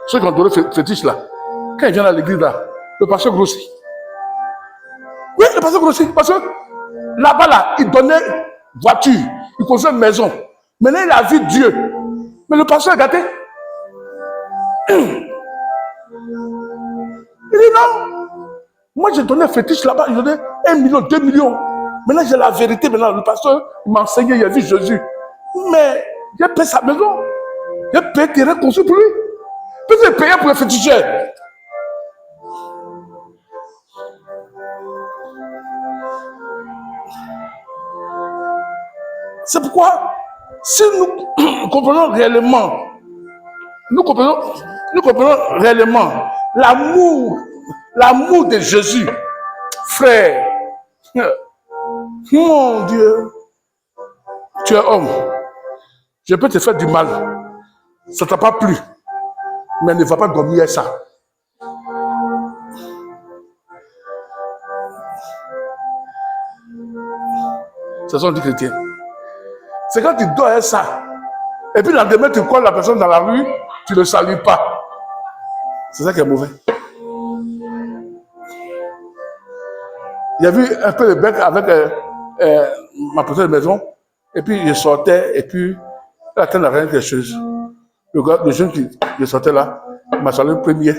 Ceux qui ont donné fétiche là, quand ils viennent à l'église là, le pasteur grossit. Oui, le pasteur grossit, parce que là-bas là, il donnait voiture, il construisait une maison. Maintenant il a vu Dieu. Mais le pasteur est gâté. Il dit non. Moi j'ai donné fétiche là-bas, j'ai donné 1 million, 2 millions. Maintenant j'ai la vérité, maintenant le pasteur m'a enseigné, il a vu Jésus. Mais j'ai payé sa maison. J'ai payé terrain construit pour lui. Puis j'ai payé pour le féticheur. C'est pourquoi, si nous comprenons réellement, nous comprenons réellement l'amour de Jésus, frère, mon Dieu, tu es homme, je peux te faire du mal, ça ne t'a pas plu, mais ne va pas dormir avec ça. Ce sont des chrétiens. C'est quand tu dors avec ça. Et puis le lendemain, tu colles la personne dans la rue, tu ne le salues pas. C'est ça qui est mauvais. Il y a vu un peu de bec avec ma petite maison. Et puis je sortais, et puis il attendait rien quelque chose. Le jeune qui sortait là, il m'a salué le premier.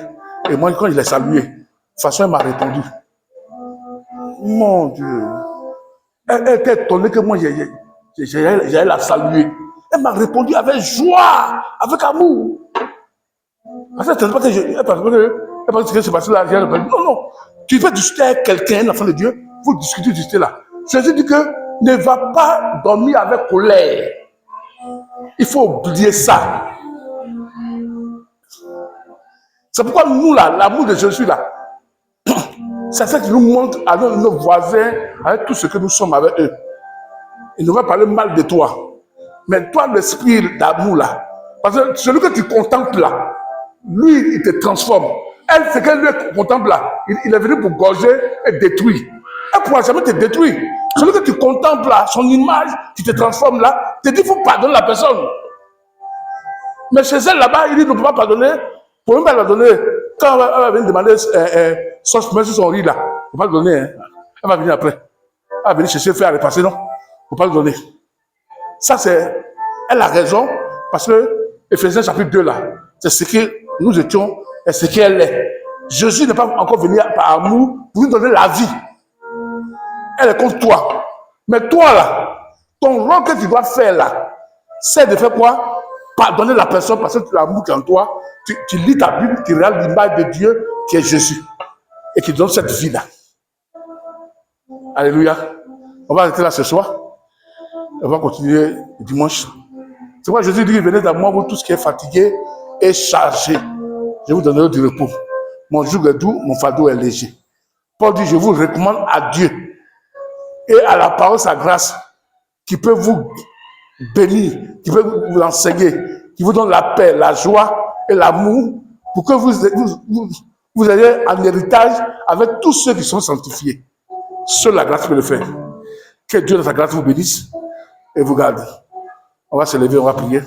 Et moi, quand je l'ai salué, de toute façon, il m'a répondu. Mon Dieu. Elle était étonnée que moi, j'allais la saluer. Elle m'a répondu avec joie, avec amour. Parce que pas que elle pense que c'est passé là. Non. Tu veux discuter avec quelqu'un, l'enfant de Dieu, vous discutez là. Jésus dit que ne va pas dormir avec colère. Il faut oublier ça. C'est pourquoi nous là, l'amour de Jésus là, c'est ça qui nous montre avec nos voisins, avec tout ce que nous sommes avec eux. Ils ne vont pas parler mal de toi. Mais toi, l'esprit d'amour là, parce que celui que tu contemples là, lui, il te transforme. Elle, ce qu'elle contemple là, il est venu pour gorger et détruire. Elle ne pourra jamais te détruire. Celui que tu contemples là, son image, qui te transforme là, te dit qu'il faut pardonner la personne. Mais chez elle là-bas, il dit ne peut pas pardonner. Pour même pas la donner. Quand elle va venir demander sauce sur son riz là, il ne faut pas le donner. Hein. Elle va venir après. Elle va venir chercher, faire repasser, non. Il ne faut pas le donner. Ça, c'est. Elle a raison, parce que Éphésiens chapitre 2 là, c'est ce que nous étions et ce qu'elle est. Jésus n'est pas encore venu par amour pour nous donner la vie. Elle est contre toi. Mais toi là, ton rôle que tu dois faire là, c'est de faire quoi? Pardonner la personne parce que l'amour qui est en toi, tu lis ta Bible, tu regardes l'image de Dieu qui est Jésus et qui donne cette vie là. Alléluia. On va arrêter là ce soir. On va continuer dimanche. C'est pourquoi Jésus dit, venez à moi, vous tous qui êtes fatigués et chargés. Je vous donnerai du repos. Mon joug est doux, mon fardeau est léger. Paul dit, je vous recommande à Dieu et à la parole sa grâce qui peut vous bénir, qui peut vous enseigner, qui vous donne la paix, la joie et l'amour pour que vous ayez un héritage avec tous ceux qui sont sanctifiés. Seule la grâce peut le faire. Que Dieu dans sa grâce vous bénisse et vous garde. On va se lever, on va prier.